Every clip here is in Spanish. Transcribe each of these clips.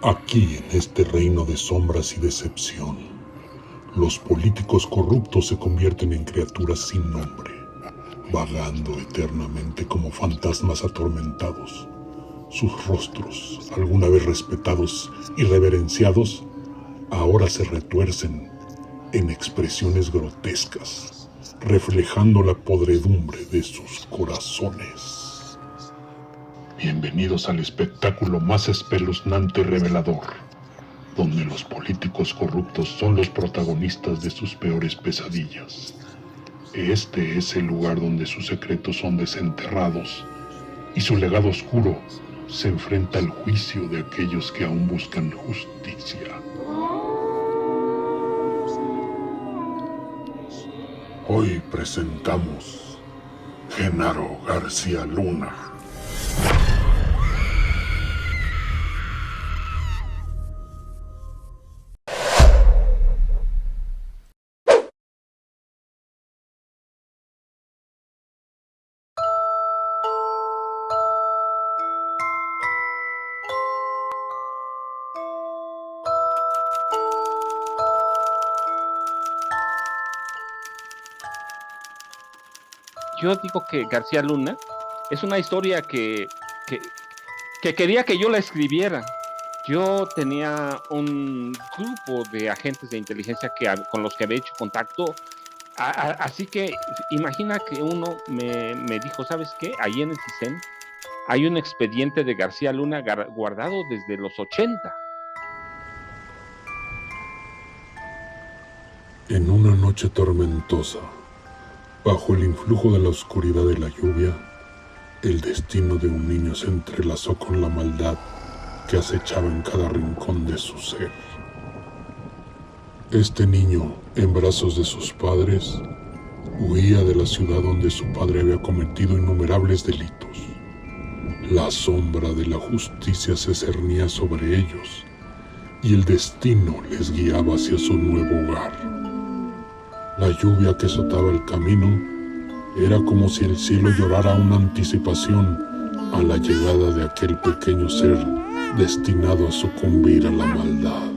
Aquí, en este reino de sombras y decepción, los políticos corruptos se convierten en criaturas sin nombre, vagando eternamente como fantasmas atormentados. Sus rostros, alguna vez respetados y reverenciados, ahora se retuercen en expresiones grotescas, reflejando la podredumbre de sus corazones. Bienvenidos al espectáculo más espeluznante y revelador, donde los políticos corruptos son los protagonistas de sus peores pesadillas. Este es el lugar donde sus secretos son desenterrados y su legado oscuro se enfrenta al juicio de aquellos que aún buscan justicia. Hoy presentamos Genaro García Luna. Yo digo que García Luna es una historia que quería que yo la escribiera. Yo tenía un grupo de agentes de inteligencia con los que había hecho contacto, así que imagina que uno me dijo, ¿sabes qué? Ahí en el CISEN hay un expediente de García Luna guardado desde los 80. En una noche tormentosa, bajo el influjo de la oscuridad de la lluvia, el destino de un niño se entrelazó con la maldad que acechaba en cada rincón de su ser. Este niño, en brazos de sus padres, huía de la ciudad donde su padre había cometido innumerables delitos. La sombra de la justicia se cernía sobre ellos y el destino les guiaba hacia su nuevo hogar. La lluvia que azotaba el camino era como si el cielo llorara una anticipación a la llegada de aquel pequeño ser destinado a sucumbir a la maldad.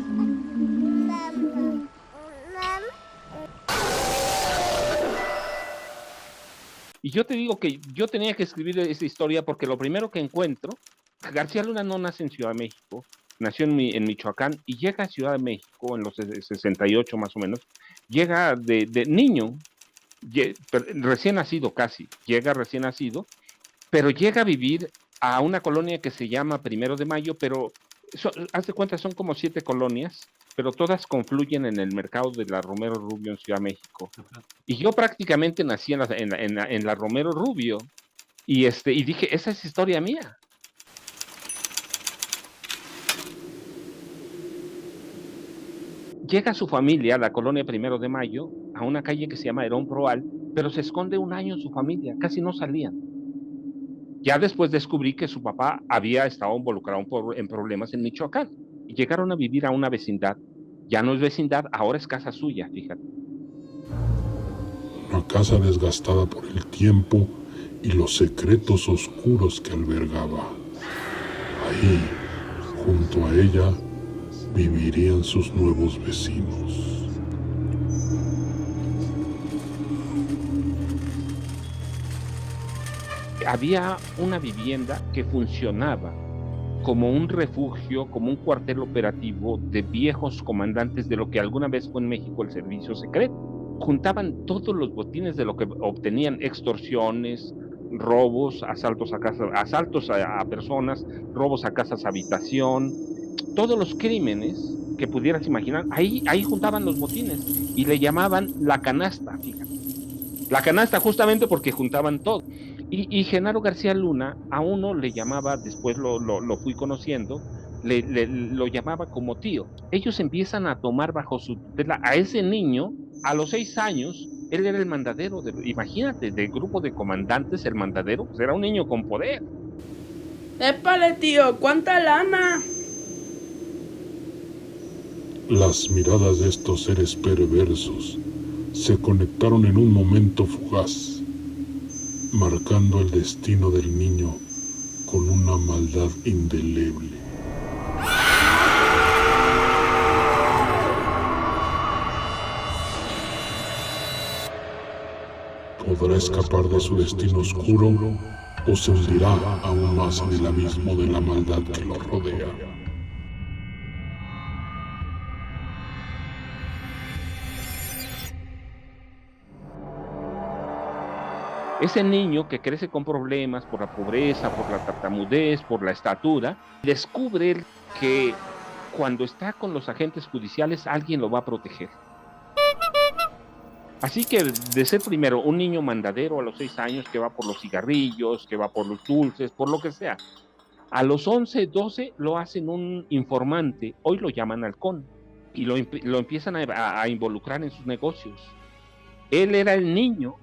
Y yo te digo que yo tenía que escribir esa historia porque lo primero que encuentro, García Luna no nace en Ciudad de México, nació en Michoacán y llega a Ciudad de México en los 68 más o menos, llega de niño, recién nacido casi, llega recién nacido, pero llega a vivir a una colonia que se llama Primero de Mayo, pero haz de cuenta, son como 7 colonias, pero todas confluyen en el mercado de la Romero Rubio en Ciudad de México. Y yo prácticamente nací en la Romero Rubio, y dije, esa es historia mía. Llega su familia, la colonia Primero de Mayo, a una calle que se llama Herón Proal, pero se esconde un año su familia, casi no salían. Ya después descubrí que su papá había estado involucrado en problemas en Michoacán, y llegaron a vivir a una vecindad. Ya no es vecindad, ahora es casa suya, fíjate. Una casa desgastada por el tiempo y los secretos oscuros que albergaba. Ahí, junto a ella, vivirían sus nuevos vecinos. Había una vivienda que funcionaba como un refugio, como un cuartel operativo de viejos comandantes de lo que alguna vez fue en México el servicio secreto. Juntaban todos los botines de lo que obtenían: extorsiones, robos, asaltos a casas, asaltos a personas, robos a casas habitación, todos los crímenes que pudieras imaginar. Ahí juntaban los botines y le llamaban la canasta, fíjate. La canasta justamente porque juntaban todo. Y Genaro García Luna a uno le llamaba, después lo fui conociendo, lo llamaba como tío. Ellos empiezan a tomar bajo su tutela a ese niño. A los 6 años, él era el mandadero, imagínate, del grupo de comandantes, el mandadero, pues era un niño con poder. ¡Épale, tío! ¿Cuánta lana? Las miradas de estos seres perversos se conectaron en un momento fugaz, marcando el destino del niño con una maldad indeleble. ¿Podrá escapar de su destino oscuro o se hundirá aún más en el abismo de la maldad que lo rodea? Ese niño que crece con problemas por la pobreza, por la tartamudez, por la estatura, descubre que cuando está con los agentes judiciales alguien lo va a proteger. Así que de ser primero un niño mandadero a los 6 años que va por los cigarrillos, que va por los dulces, por lo que sea, a los 11, 12 lo hacen un informante, hoy lo llaman halcón, y lo empiezan a involucrar en sus negocios. Él era el niño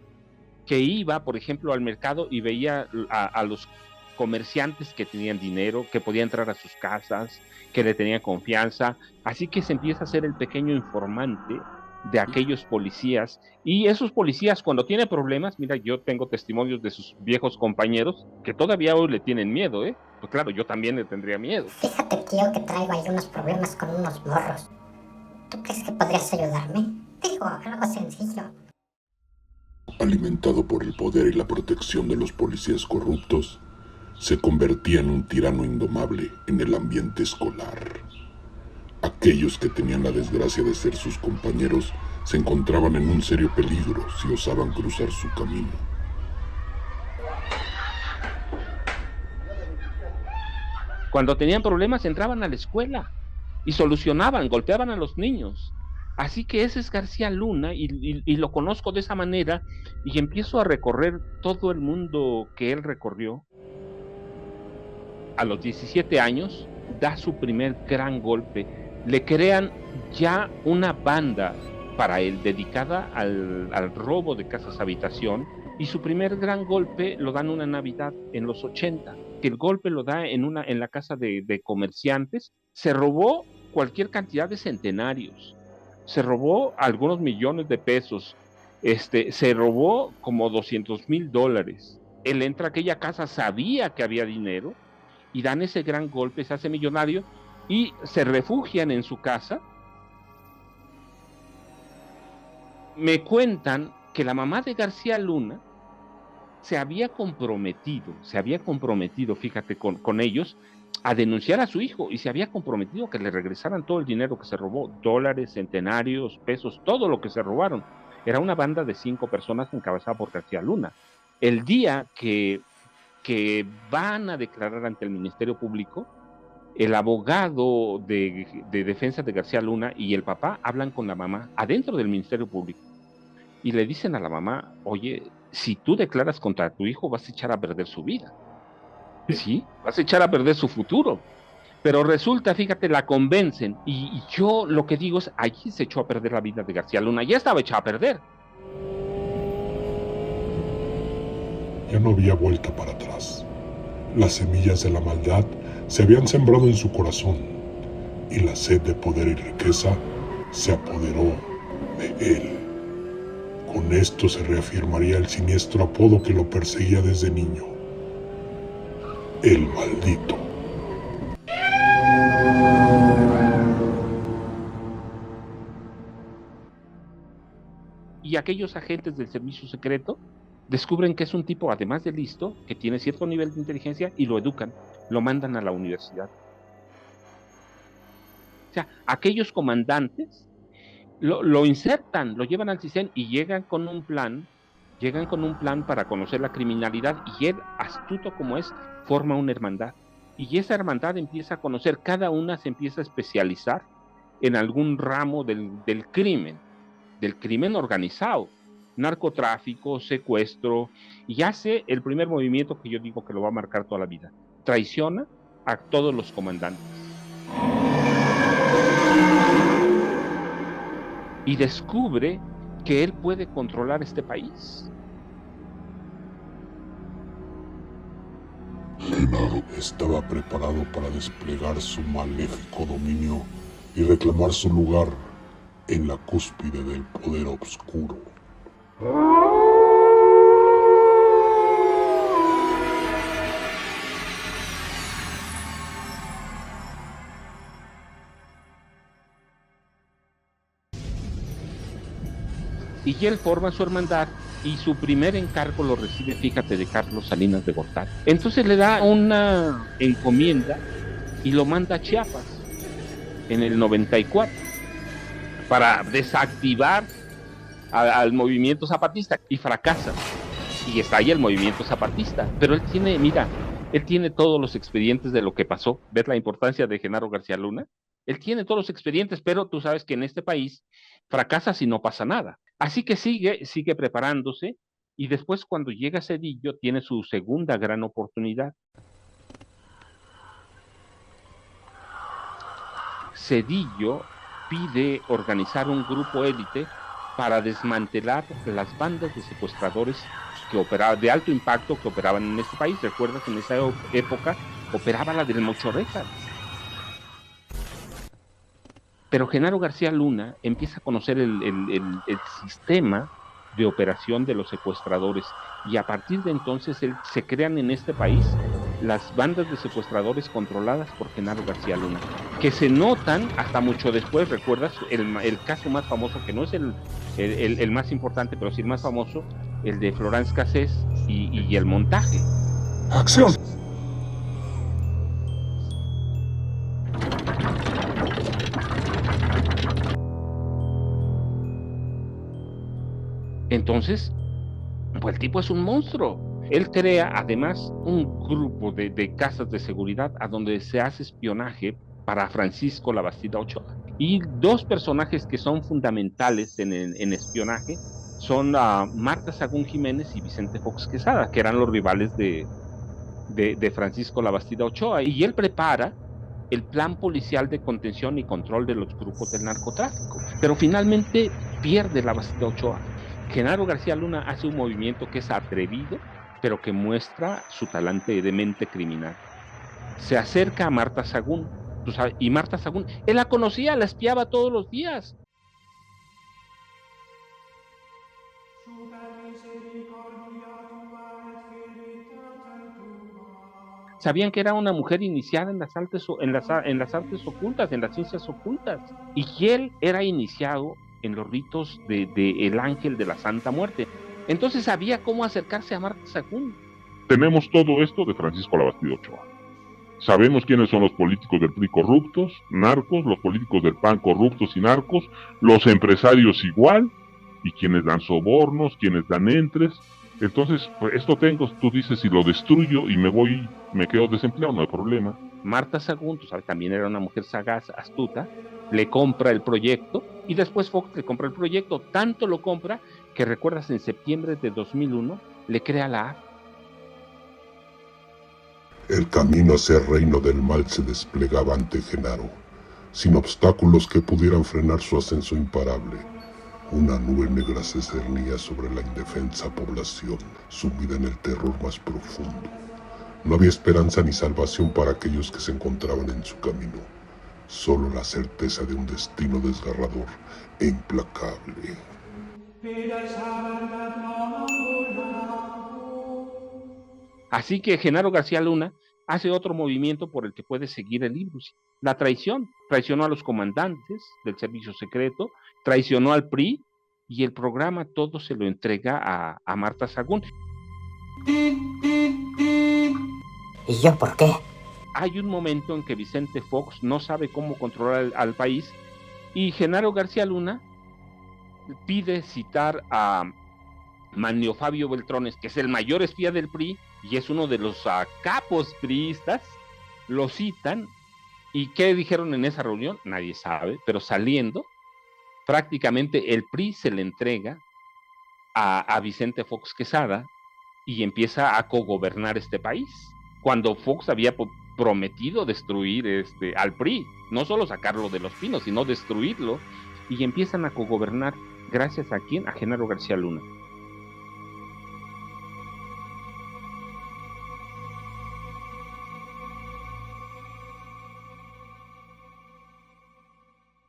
que iba, por ejemplo, al mercado y veía a los comerciantes que tenían dinero, que podían entrar a sus casas, que le tenían confianza, así que se empieza a ser el pequeño informante de aquellos policías, y esos policías cuando tienen problemas, mira, yo tengo testimonios de sus viejos compañeros que todavía hoy le tienen miedo, pues claro, yo también le tendría miedo. Fíjate, tío, que traigo ahí unos problemas con unos morros. ¿Tú crees que podrías ayudarme? Digo, algo sencillo. Alimentado por el poder y la protección de los policías corruptos, se convertía en un tirano indomable en el ambiente escolar. Aquellos que tenían la desgracia de ser sus compañeros se encontraban en un serio peligro si osaban cruzar su camino. Cuando tenían problemas entraban a la escuela y solucionaban, golpeaban a los niños. Así que ese es García Luna y lo conozco de esa manera y empiezo a recorrer todo el mundo que él recorrió. A los 17 años da su primer gran golpe. Le crean ya una banda para él dedicada al robo de casas habitación y su primer gran golpe lo dan una Navidad en los 80. El golpe lo da en la casa de comerciantes. Se robó cualquier cantidad de centenarios. Se robó algunos millones de pesos, se robó como $200,000. Él entra a aquella casa, sabía que había dinero, y dan ese gran golpe, se hace millonario, y se refugian en su casa. Me cuentan que la mamá de García Luna se había comprometido, fíjate, con ellos, a denunciar a su hijo, y se había comprometido que le regresaran todo el dinero que se robó, dólares, centenarios, pesos, todo lo que se robaron. Era una banda de 5 personas encabezada por García Luna. El día que van a declarar ante el Ministerio Público, el abogado de defensa de García Luna y el papá hablan con la mamá adentro del Ministerio Público y le dicen a la mamá, oye, si tú declaras contra tu hijo vas a echar a perder su vida. Sí, vas a echar a perder su futuro. Pero resulta, fíjate, la convencen. Y yo lo que digo es, allí se echó a perder la vida de García Luna. Ya estaba echada a perder. Ya no había vuelta para atrás. Las semillas de la maldad se habían sembrado en su corazón y la sed de poder y riqueza se apoderó de él. Con esto se reafirmaría el siniestro apodo que lo perseguía desde niño: el maldito. Y aquellos agentes del servicio secreto descubren que es un tipo, además de listo, que tiene cierto nivel de inteligencia y lo educan, lo mandan a la universidad. O sea, aquellos comandantes lo insertan, lo llevan al CISEN y llegan con un plan para conocer la criminalidad, y él, astuto como es, forma una hermandad. Y esa hermandad empieza a conocer, cada una se empieza a especializar en algún ramo del crimen organizado, narcotráfico, secuestro, y hace el primer movimiento que yo digo que lo va a marcar toda la vida. Traiciona a todos los comandantes. Y descubre que él puede controlar este país. Genaro estaba preparado para desplegar su maléfico dominio y reclamar su lugar en la cúspide del poder oscuro. Y él forma su hermandad y su primer encargo lo recibe, fíjate, de Carlos Salinas de Gortari. Entonces le da una encomienda y lo manda a Chiapas en el 94 para desactivar al movimiento zapatista, y fracasa y estalla el movimiento zapatista. Pero él tiene todos los expedientes de lo que pasó. ¿Ves la importancia de Genaro García Luna? Él tiene todos los expedientes, pero tú sabes que en este país fracasa si no pasa nada. Así que sigue preparándose, y después, cuando llega Zedillo, tiene su segunda gran oportunidad. Zedillo pide organizar un grupo élite para desmantelar las bandas de secuestradores de alto impacto que operaban en este país. ¿Recuerdas? En esa época operaba la del Mochorretas. Pero Genaro García Luna empieza a conocer el sistema de operación de los secuestradores, y a partir de entonces se crean en este país las bandas de secuestradores controladas por Genaro García Luna, que se notan hasta mucho después. ¿Recuerdas el caso más famoso, que no es el más importante, pero sí el más famoso, el de Florence Cassés y el montaje? ¡Acción! Entonces, pues el tipo es un monstruo. Él crea además un grupo de casas de seguridad a donde se hace espionaje para Francisco Labastida Ochoa. Y dos personajes que son fundamentales en espionaje son Marta Sagún Jiménez y Vicente Fox Quesada, que eran los rivales de Francisco Labastida Ochoa. Y él prepara el plan policial de contención y control de los grupos del narcotráfico. Pero finalmente pierde Labastida Ochoa. Genaro García Luna hace un movimiento que es atrevido, pero que muestra su talante de mente criminal. Se acerca a Marta Sagún, tú sabes, y Marta Sagún, él la conocía, la espiaba todos los días. Sabían que era una mujer iniciada en las artes ocultas, en las ciencias ocultas, y que él era iniciado en los ritos de el ángel de la Santa Muerte. Entonces sabía cómo acercarse a Marta Sagún. Tenemos todo esto de Francisco Labastida Ochoa. Sabemos quiénes son los políticos del PRI corruptos, narcos, los políticos del PAN corruptos y narcos, los empresarios igual, y quienes dan sobornos, quienes dan entres. Entonces, pues esto tengo, tú dices, si lo destruyo y me quedo desempleado, no hay problema. Marta Sagún, tú sabes, también era una mujer sagaz, astuta, le compra el proyecto, y después Fox le compra el proyecto. Tanto lo compra que, recuerdas, en septiembre de 2001 le crea la AFI. El camino hacia el reino del mal se desplegaba ante Genaro, sin obstáculos que pudieran frenar su ascenso imparable. Una nube negra se cernía sobre la indefensa población, sumida en el terror más profundo. No había esperanza ni salvación para aquellos que se encontraban en su camino, solo la certeza de un destino desgarrador e implacable. Así que Genaro García Luna hace otro movimiento por el que puede seguir el libro: la traición. Traicionó a los comandantes del servicio secreto, traicionó al PRI, y el programa todo se lo entrega a Marta Sagún. ¿Y yo por qué? Hay un momento en que Vicente Fox no sabe cómo controlar al país, y Genaro García Luna pide citar a Manlio Fabio Beltrones, que es el mayor espía del PRI y es uno de los capos priistas. Lo citan, y ¿qué dijeron en esa reunión? Nadie sabe, pero saliendo, prácticamente el PRI se le entrega a Vicente Fox Quesada, y empieza a cogobernar este país, cuando Fox había prometido destruir al PRI, no solo sacarlo de los pinos, sino destruirlo, y empiezan a cogobernar. ¿Gracias a quién? A Genaro García Luna.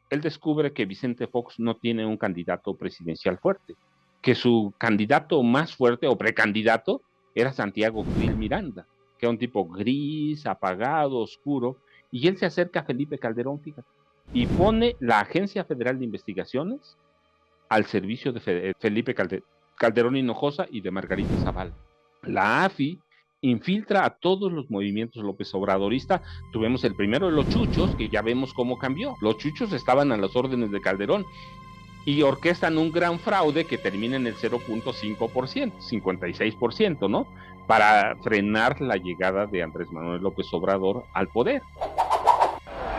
Él descubre que Vicente Fox no tiene un candidato presidencial fuerte, que su candidato más fuerte o precandidato era Santiago Krill Miranda, que era un tipo gris, apagado, oscuro, y él se acerca a Felipe Calderón, fíjate, y pone la Agencia Federal de Investigaciones al servicio de Felipe Calderón Hinojosa y de Margarita Zavala. La AFI infiltra a todos los movimientos López Obradorista. Tuvimos el primero de los chuchos, que ya vemos cómo cambió. Los chuchos estaban a las órdenes de Calderón y orquestan un gran fraude que termina en el 0.5%, 56%, ¿no? Para frenar la llegada de Andrés Manuel López Obrador al poder.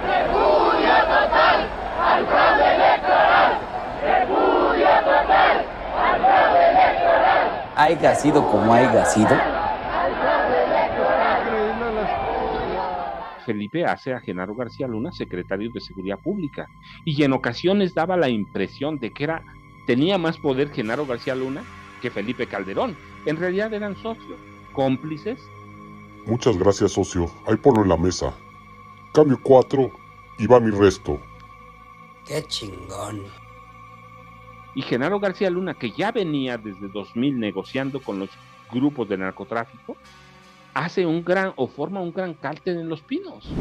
¡Repudio total al fraude electoral! ¡Repudio total al fraude electoral! Haya sido como haya sido. Felipe hace a Genaro García Luna secretario de Seguridad Pública y en ocasiones daba la impresión de que tenía más poder Genaro García Luna que Felipe Calderón. En realidad eran socios, cómplices. Muchas gracias, socio. Ahí ponlo en la mesa. Cambio 4 y va mi resto. ¡Qué chingón! Y Genaro García Luna, que ya venía desde 2000 negociando con los grupos de narcotráfico, forma un gran cártel en Los Pinos.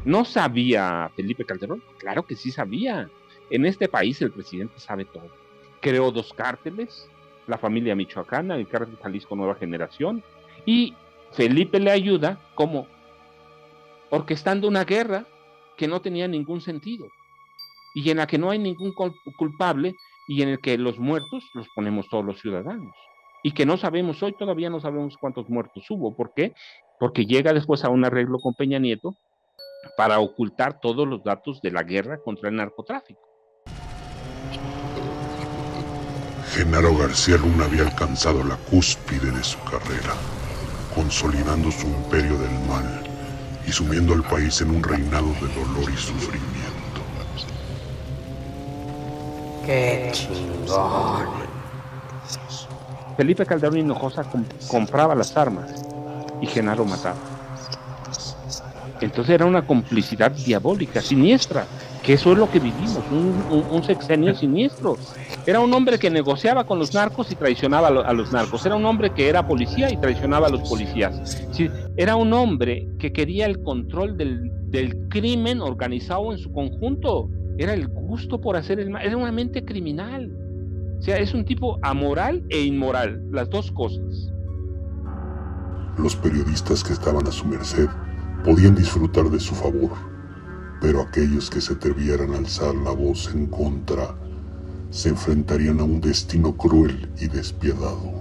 ¿No sabía Felipe Calderón? Claro que sí sabía. En este país el presidente sabe todo. Creó 2 cárteles, la familia michoacana, el cártel Jalisco Nueva Generación, y Felipe le ayuda como orquestando una guerra que no tenía ningún sentido y en la que no hay ningún culpable y en el que los muertos los ponemos todos los ciudadanos. Y que no sabemos, hoy todavía no sabemos cuántos muertos hubo. ¿Por qué? Porque llega después a un arreglo con Peña Nieto para ocultar todos los datos de la guerra contra el narcotráfico. Genaro García Luna había alcanzado la cúspide de su carrera, consolidando su imperio del mal y sumiendo al país en un reinado de dolor y sufrimiento. ¡Qué chingón! Felipe Calderón Hinojosa compraba las armas y Genaro mataba. Entonces era una complicidad diabólica, siniestra, que eso es lo que vivimos, un sexenio siniestro. Era un hombre que negociaba con los narcos y traicionaba a los narcos. Era un hombre que era policía y traicionaba a los policías. Sí, era un hombre que quería el control del crimen organizado en su conjunto. Era el gusto por hacer el mal. Era una mente criminal. O sea, es un tipo amoral e inmoral, las dos cosas. Los periodistas que estaban a su merced podían disfrutar de su favor, pero aquellos que se atrevieran a alzar la voz en contra se enfrentarían a un destino cruel y despiadado.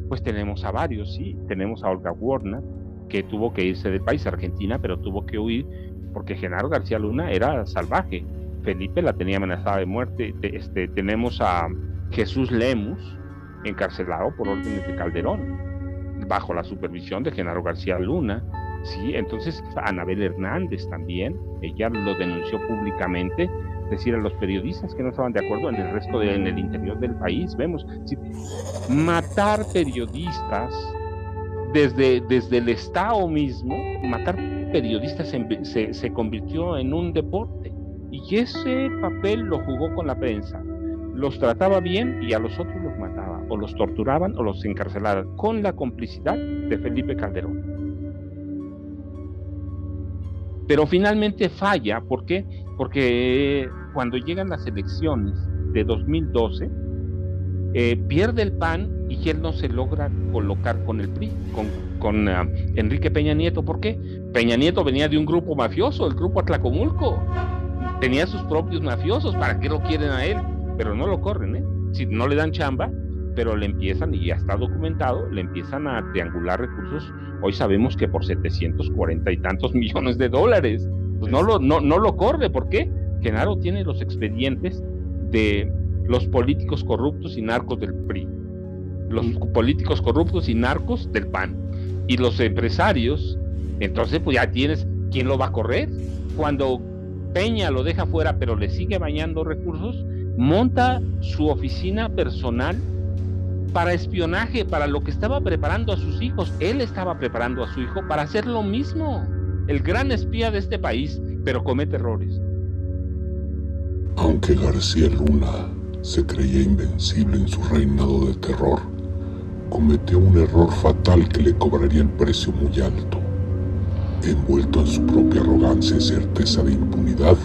Pues tenemos a varios, sí. Tenemos a Olga Warner, que tuvo que irse del país, Argentina, pero tuvo que huir porque Genaro García Luna era salvaje. Felipe la tenía amenazada de muerte. Tenemos a Jesús Lemus, encarcelado por órdenes de Calderón, bajo la supervisión de Genaro García Luna. Sí, entonces Anabel Hernández también, ella lo denunció públicamente, es decir, a los periodistas que no estaban de acuerdo en el interior del país. Vemos, sí, matar periodistas desde el Estado mismo, matar periodistas se convirtió en un deporte. Y ese papel lo jugó con la prensa. Los trataba bien y a los otros los mataba, o los torturaban o los encarcelaban, con la complicidad de Felipe Calderón. Pero finalmente falla, ¿por qué? Porque cuando llegan las elecciones de 2012, pierde el PAN y él no se logra colocar con el PRI, con Enrique Peña Nieto. ¿Por qué? Peña Nieto venía de un grupo mafioso, el grupo Atlacomulco. Tenía sus propios mafiosos, ¿para qué lo quieren a él? Pero no lo corren, si no le dan chamba, pero le empiezan, y ya está documentado, le empiezan a triangular recursos. Hoy sabemos que por 740 y tantos millones de dólares, pues no lo corre. ¿Por qué? Genaro tiene los expedientes de los políticos corruptos y narcos del PRI, los políticos corruptos y narcos del PAN, y los empresarios. Entonces pues ya tienes, ¿quién lo va a correr? Cuando Peña lo deja fuera, pero le sigue bañando recursos, monta su oficina personal para espionaje, para lo que estaba preparando a sus hijos. Él estaba preparando a su hijo para hacer lo mismo. El gran espía de este país, pero comete errores. Aunque García Luna se creía invencible en su reinado de terror, cometió un error fatal que le cobraría el precio muy alto. Envuelto en su propia arrogancia y certeza de impunidad,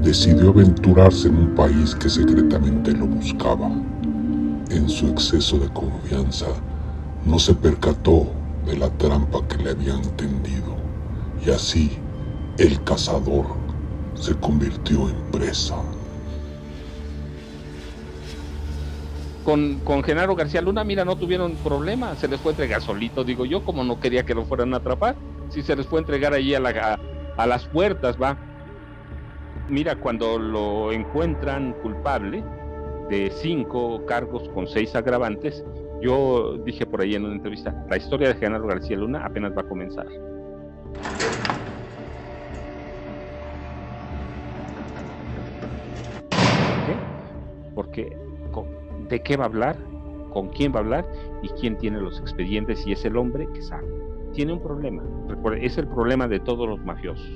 decidió aventurarse en un país que secretamente lo buscaba, En su exceso de confianza, no se percató de la trampa que le habían tendido, y así el cazador se convirtió en presa. Con Genaro García Luna, mira, no tuvieron problema, se les fue a entregar solito, digo yo, como no quería que lo fueran a atrapar, sí se les fue a entregar allí a las puertas, va. Mira, cuando lo encuentran culpable de 5 cargos con 6 agravantes, yo dije por ahí en una entrevista, la historia de Genaro García Luna apenas va a comenzar. ¿Por qué? Porque ¿de qué va a hablar? ¿Con quién va a hablar? ¿Y quién tiene los expedientes? Y es el hombre que sabe. Tiene un problema. Es el problema de todos los mafiosos.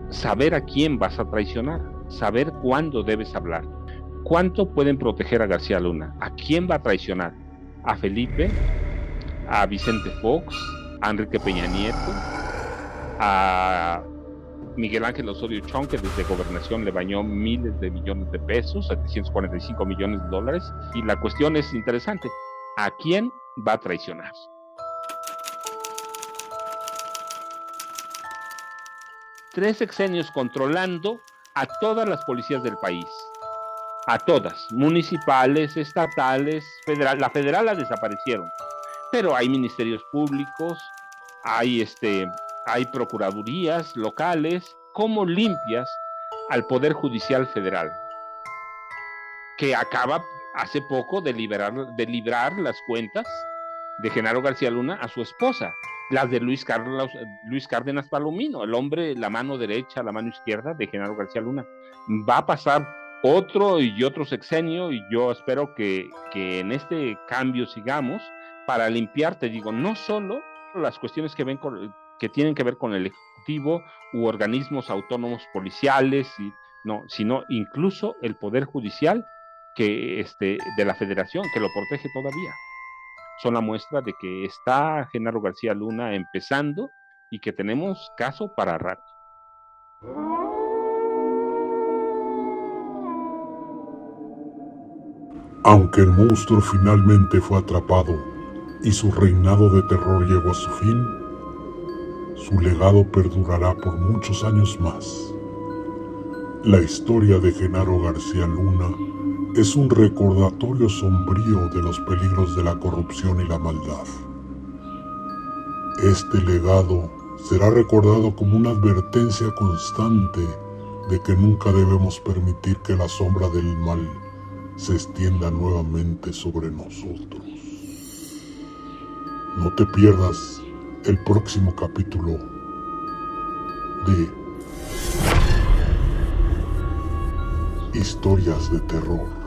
Saber a quién vas a traicionar. Saber cuándo debes hablar. ¿Cuánto pueden proteger a García Luna? ¿A quién va a traicionar? ¿A Felipe? ¿A Vicente Fox? ¿A Enrique Peña Nieto? ¿A Miguel Ángel Osorio Chong, que desde Gobernación le bañó miles de millones de pesos, 745 millones de dólares? Y la cuestión es interesante, ¿a quién va a traicionar? Tres sexenios controlando a todas las policías del país, a todas, municipales, estatales, federal. La federal la desaparecieron, pero hay ministerios públicos, hay procuradurías locales. ¿Cómo limpias al Poder Judicial Federal, que acaba hace poco de librar las cuentas de Genaro García Luna a su esposa, las de Luis Cárdenas Palomino, el hombre, la mano derecha, la mano izquierda de Genaro García Luna? Va a pasar otro y otro sexenio, y yo espero que en este cambio sigamos para limpiar, te digo, no solo las cuestiones que tienen que ver con el Ejecutivo u organismos autónomos policiales, sino incluso el Poder Judicial de la Federación, que lo protege todavía. Son la muestra de que está Genaro García Luna empezando y que tenemos caso para rato. Aunque el monstruo finalmente fue atrapado y su reinado de terror llegó a su fin, su legado perdurará por muchos años más. La historia de Genaro García Luna es un recordatorio sombrío de los peligros de la corrupción y la maldad. Este legado será recordado como una advertencia constante de que nunca debemos permitir que la sombra del mal se extienda nuevamente sobre nosotros. No te pierdas el próximo capítulo de Historias de Terror.